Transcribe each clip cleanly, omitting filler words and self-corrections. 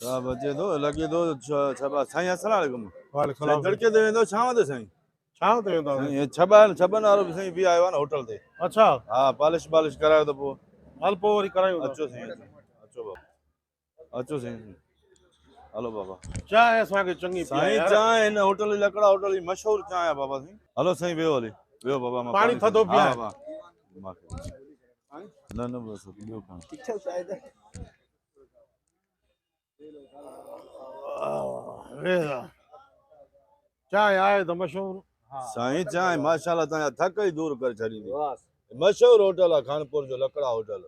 बचे दो लगे दो छबा साईं अस्सलाम वालेकुम वालेकुम साईं तड़के ते वेंदो छांव ते साईं छांव ते वेंदो ये छबन वारो भी साईं भी आयो आहे न होटल ते अच्छा हाँ पॉलिश करायो त पोइ हल पोइ वरी करायूं था अचो साईं अचो बाबा अचो साईं हलो बाबा चांहि असांखे चङी साईं चांहि हिन होटल लकड़ा होटल जी मशहूर चांहि आहे बाबा साईं हलो साईं वेहो हली वेहो बाबा मां पाणी थधो हा पीआरे बाबा न न बस ॿियो खां चांहि आहे त मशहूर साईं चांहि माशाल्लाह तव्हांजा थक ई दूर करे छॾींदी मशहूर होटल आहे खानपुर जो लकड़ा होटल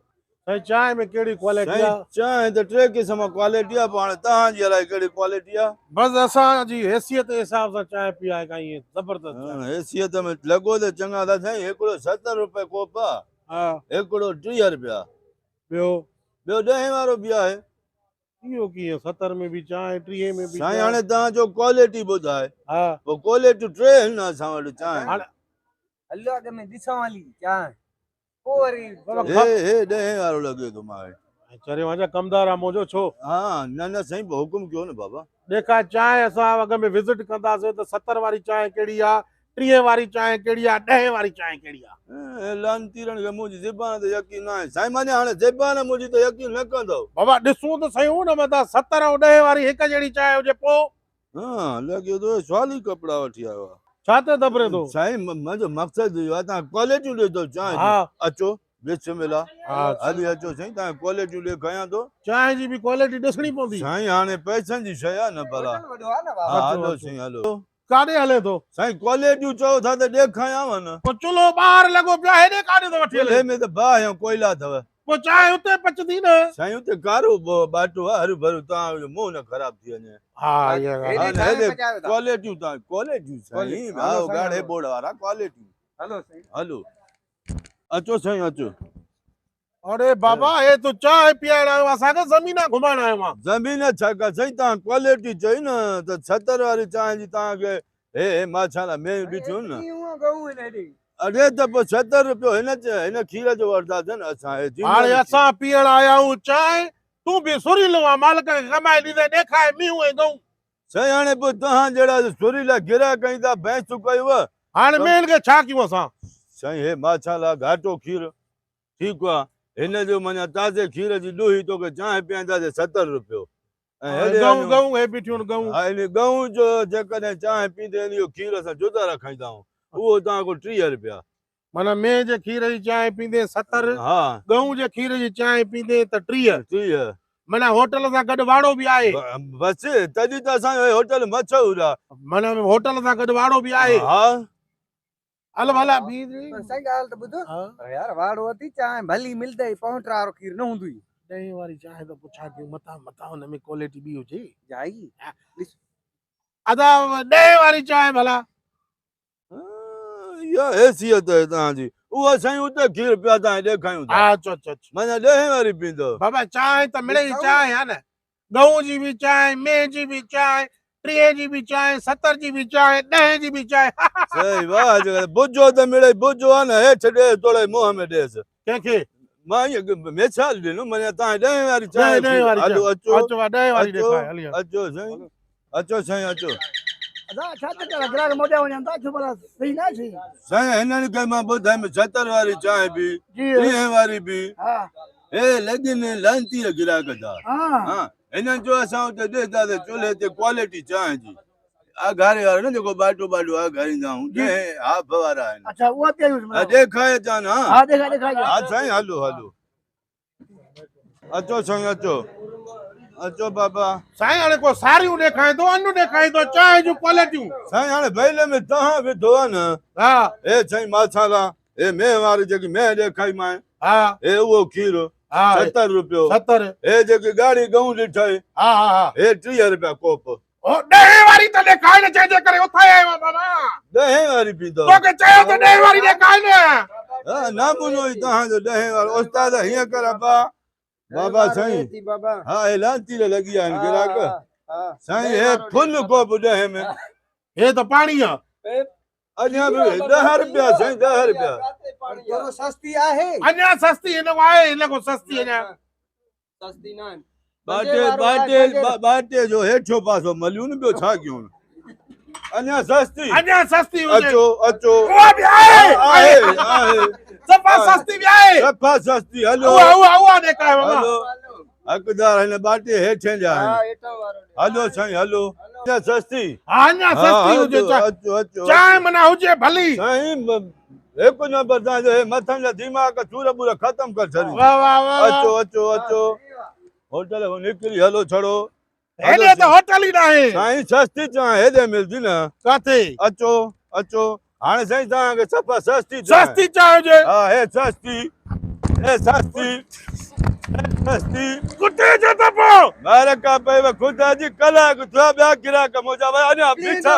साईं चांहि में कहिड़ी क्वालिटी आहे चांहि त टे क़िस्म क्वालिटी आहे पाण तव्हांजी अलाए कहिड़ी क्वालिटी आहे बसि असांजी हैसियत जे हिसाब सां चांहि पीआरे का ईअं ज़बरदस्त हैसियत में लॻो त चङा था साईं हिकिड़ो 70 रुपए कोप आहे हा हिकिड़ो 30 रुपया ॿियो ॿियो 10 वारो बि आहे इहो कीअं 70 में बि चांहि 30 में बि साईं हाणे तव्हांजो क्वालिटी ॿुधाए हा पोइ क्वालिटी टे आहिनि असां वटि चांहि हलो अॻ में ॾिसो हली चांहि पोइ वरी हे 10 वारो लॻे थो मां चरे वञा कमदार आहे मुंहिंजो छो हा न न साईं हुकुम कयो न बाबा ॾेखार चांहि असां अॻ में विज़िट कंदासीं त 70 वारी चांहि कहिड़ी आहे 30 वारी चांहि कहिड़ी आहे 10 वारी चांहि कहिड़ी आहे लानतीरन खे मुंहिंजी ज़बान ते यकीन न आहे साईं माने हाणे ज़बान मुंहिंजी त यकीन न कंदो बाबा ॾिसूं त सही न मथां 70 ऐं 10 वारी हिकु जहिड़ी चांहि हुजे पोइ हा लॻे थो सवाल ई कपिड़ा वठी आयो आहे छा ते दबरे थो साईं मुंहिंजो मक़सदु इहो आहे तव्हां क्वालिटियूं ॾिसो चांहि हा अचो बिस्मिल्लाह हा हली अचो साईं तव्हां क्वालिटियूं ॾेखारियां थो चांहि जी बि क्वालिटी ॾिसणी पवंदी साईं हाणे पैसनि जी शइ आहे न भला वॾो आहे न हा बाबा हलो साईं हलो काॾे हले थो साईं क्वालिटियूं चओ था त ॾेखारियांव न पोइ चुल्हो ॿाहिरि लॻो पियो आहे हेॾे काॾे थो वठी हले चुल्हे में त बाहि ऐं कोयला अथव पोइ चांहि हुते पचंदी न साईं हुते कारो बाटो आहे हरू भरू तव्हांजो मुंहुं न ख़राब थी वञे हा इहा ॻाल्हि हेॾे चांहि पचायो था क्वालिटियूं तव्हां क्वालिटियूं साईं भाउ गाढ़े बोर्ड वारा क्वालिटियूं हलो साईं हलो अचो साईं अचो अरे बाबा हे तूं चांहि पीआरण आयो असांखे ज़मीना घुमाइण आयो आहे ज़मीन छा का साईं तव्हां क्वालिटी चई न त 70 वारी चांहि जी तव्हांखे हे माशाल्लाह में बीठियूं न अरे त पोइ 70 रुपयो हिन खीर जो वठंदासीं न असां हाणे असां पीअण आया आहियूं चांहि तूं बि सुरीलो आहे मालिक खे कमाए ॾींदे ॾेखारे मींहं ऐं गऊं साईं हाणे पोइ तव्हां जहिड़ा सुरीला गिराक ईंदा भैंसू कयुव हाणे मेन खे छा कयूं असां साईं हे माशाल्लाह घाटो खीर ठीकु आहे हिन जो माना ताज़े खीर जी ॾुही तोखे चांहि पीआईंदासीं 70 रुपयो गऊं गऊं हे बीठियूं गऊं हा इन गऊं जो जेकॾहिं चांहि पींदे इहो खीर असां जुदा रखाईंदा आहियूं उहो तव्हां खां 30 रुपया माना मेह जे खीर जी चांहि पींदे 70 हा गऊं जे खीर जी चांहि पींदे त 30 30 माना होटल सां गॾु वाड़ो बि आहे बसि तॾहिं त असांजो होटल मशहूर आहे माना होटल सां गॾु वाड़ो बि आहे हा हल भला सही ॻाल्हि त ॿुधो यार वाड़ो अथई चांहि भली मिलंदई 65 वारो खीर न हूंदई 10 वारी चांहि त पुछा कयूं मथां हुन में क्वालिटी बि हुजे जाई अदा 10 वारी चांहि भला इहा हैसियत आहे तव्हांजी उहा साईं उते खीर पिया तव्हां ॾेखारियूं था अचो अचो माना 10 वारी पींदो बाबा चांहि त मिले ई चांहि आहे न गऊं जी बि चांहि मेह जी बि चांहि 30 जी बि चांहि 70 जी बि चांहि 10 जी बि चांहि सही वाह बुझो त मिड़े बुझो आहे न हेठि ॾे थोरे मुंहं में ॾेसि कंहिंखे मां ईअं मिसाल ॾिनो माना तव्हां 10 वारी चांहि हलो अचो अचो 10 वारी ॾेखार हली अचो साईं अचो साईं अचो साईं हिननि खे मां ॿुधायमि 70 वारी चांहि बि 30 वारी बि हे लॻनि लानती गिराक जा हा हिननि जो असां हुते ॾिसंदासीं चुल्हे ते क्वालिटी चांहि जी घारे वारो न जेको बाटो घारींदा आहियूं हाफ वारा आहिनि ॾेखारे अचां न हा साईं हलो हलो अचो साईं अचो अचो बाबा साईं हाणे को सारियूं ॾेखारे थो अनु ॾेखारे थो चांहि जूं क्वालिटियूं साईं हाणे बैले में तव्हां विधो आहे न हा हे साईं मसाला हे मेह वारी जेकी मेह ॾेखारी मां हा हे उहो खीर 70 रुपयो 70 हे जेकी गाड़ी गऊं ॾिठई हा हा हे 30 रुपया कोप 10 वारी त ॾेखारे न चइजे करे उथे आयो बाबा 10 वारी पींदो तोखे चयो त 10 वारी ॾेखारे न हा नामुनो ई तव्हांजो 10 वारो उस्ताद हीअं कर बाबा साईं हा लानती लॻी आहिनि गिराक साईं हे फुल कोप 10 में हे त पाणी आहे अञा बि 10 रुपया साईं 10 रुपया सस्ती आहे अञा सस्ती हिन को आहे हिन को सस्ती अञा सस्ती न बाटे जो हेठो पासो मलियूं न ॿियो छा कयूं अञा सस्ती हुजे अचो उहा बि आहे आहे सफ़ा सस्ती बि आहे सफ़ा सस्ती हलो उहा ॾेखारियो मामा हलो हक़दार हिन बाटे हेठे जा आहिनि हलो साईं हलो अञा सस्ती हा अञा सस्ती हुजे अचो चांहि माना हुजे भली साईं हिकु नंबर तव्हांजो हे मथां जा दिमाग़ सूर बूर ख़तम करे छॾी वाह वाह वाह अचो होटल निकिरी हलो छड़ो हेॾे त होटल ई न आहे साईं सस्ती चांहि हेॾे मिलंदी न किथे अचो हाणे साईं तव्हांखे सफ़ा सस्ती चांहि हुजे हा हे सस्ती कुते जो त पोइ बारका पई खुदा जी कलाक थियो ॿिया गिराक मुंहिंजा अञा बीठा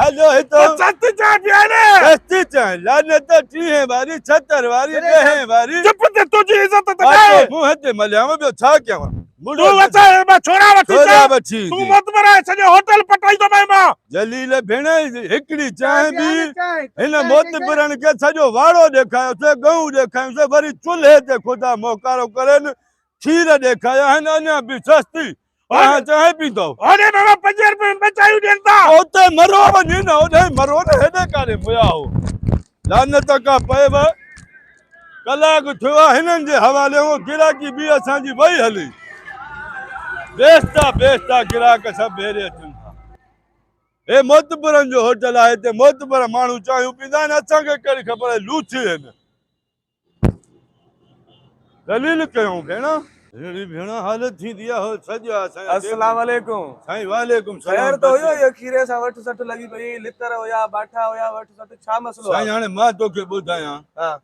हलो हितो सस्ती चांहि पी आहे सस्ती चांहि लानत 30 वारी 70 वारी 10 वारी चुप ते तुंहिंजी इज़त त आहे मूं हिते मलियां ॿियो छा कयां तूं वचा छोरा वठी तूं मतबर आहे सॼो होटल पटाई तो पई मां जलील भेण हिकड़ी चांहि बि हिन मोतबरनि खे सॼो वाड़ो ॾेखारियोसीं गहूं ॾेखारियोसीं वरी चुल्हे ते ख़ुदा मोकारो करनि खीर ॾेखारिया आहिनि अञा बि सस्ती तव्हां चांहि पीतो होॾे मामा 5 रुपए में बचायूं ॾियनि था उते मरो वञी न होॾे मरो न हेॾे काॾे मुया हो लानत का पएव कलाक थियो आहे हिननि जे हवाले गिराकी बि असांजी वई हली बेस्ता गिराक सभु ॿेरे अचनि था हे मोतबरनि जो होटल आहे हिते मोतबर माण्हू चांहियूं पींदा आहिनि असांखे कहिड़ी ख़बर आहे लूची आहिनि दलील कयूं भेण भेण हालत थींदी आहे सॼा अस्सलाम वालेकुम साईं वालेकुम सलाम खैर तो हुयो ये खीरे सां वठ सठ लगी पई लितर हुया बाठा हुया वठ सठ छा मसलो साईं हाणे मां तोखे ॿुधायां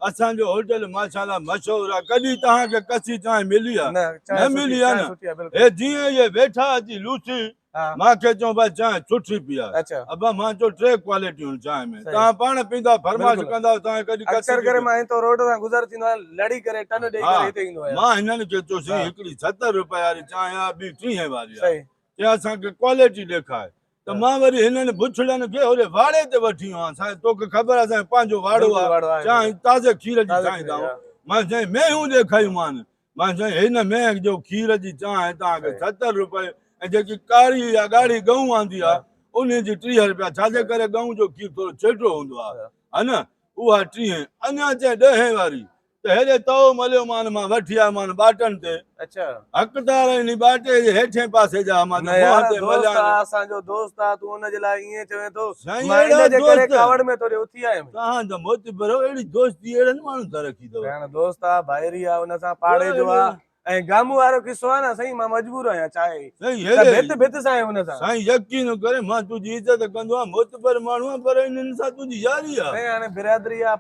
असांजो होटल माशाल्लाह मशहूर आहे कॾहिं तव्हांखे कसी चांहि मिली आहे न मिली आहे न हे जीअं इहे वेठा अची लूची मांखे चऊं भाई चांहि सुठी पी आहे अबा मां चयो 3 क्वालिटियूं चांहि में तव्हां पाण पींदा फरमाइश कंदा तव्हां कॾहिं अक्सर करे मां तो रोड सां गुज़र थींदो आहे लड़ी करे टन ॾेई करे हिते ईंदो आहे मां हिननि खे चयोसीं हिकिड़ी 70 रुपए वारी चांहि आहे ॿी 30 वारी आहे चई असांखे क्वालिटी ॾेखारे त मां वरी हिननि बुछड़नि खे होॾे वाड़े ते वठी वियो आहियां साईं तोखे ख़बर आहे साईं पंहिंजो वाड़ो आहे चांहि ताज़े खीर जी चांहि अथव मां साईं मेहूं ॾेखारियूंमानि मां साईं हिन मेह जो खीर जी चांहि तव्हांखे 70 रुपए ऐं जेकी कारी या ॻाढ़ी गहूं आंदी आहे उन जी 30 रुपया छाजे करे गहूं जो खीर थोरो छेटो हूंदो आहे हा न उहा 30 अञा चए 10 वारी त हेॾे तओ मलियो मान मां वठी आयो मान बाटनि ते हक़दार आहिनि बाटे जे हेठे पासे जा मां असांजो दोस्त आहे तूं हुनजे लाइ ईअं चवे थो मां इन जे करे कावड़ में तोरे उथी आयुमि तव्हां त मोतबर अहिड़ी दोस्ती अहिड़नि माण्हुनि सां रखी अथव दोस्त आहे भाइरी आहे हुन सां पाड़े जो आहे ऐं गामू वारो किस्सो आहे न साईं मां मजबूर आहियां चाहे भित सां हुन सां साईं यकीन करे मां तुंहिंजी इज़त कंदो आहियां मोतबर माण्हू आहे पर इन्हनि सां तुंहिंजी यारी आहे हाणे बिरादरी आहे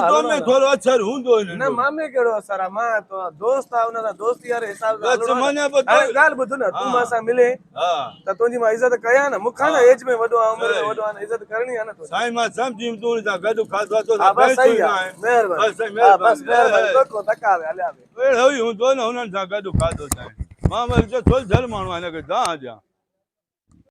तो में थोरो असर हूंदो न मामे कहिड़ो असर आहे मां तो दोस्त आहे हुन सां दोस्ती वारे हिसाब सां ॻाल्हि ॿुध न तूं मां सां मिले त तुंहिंजी मां इज़त कयां न मूंखां न एज में वॾो आहे उमिरि में वॾो आहे इज़त करणी आहे न साईं मां सम्झी तूं सां गॾु खाधो तो बस सही आहे महिरबानी बस महिरबानी को धक्का हलिया अहिड़ो ई हूंदो न हुननि सां गॾु खाधो साईं मां वरी चयो थोरी झल माण्हू आहे हिनखे दाह ॾियां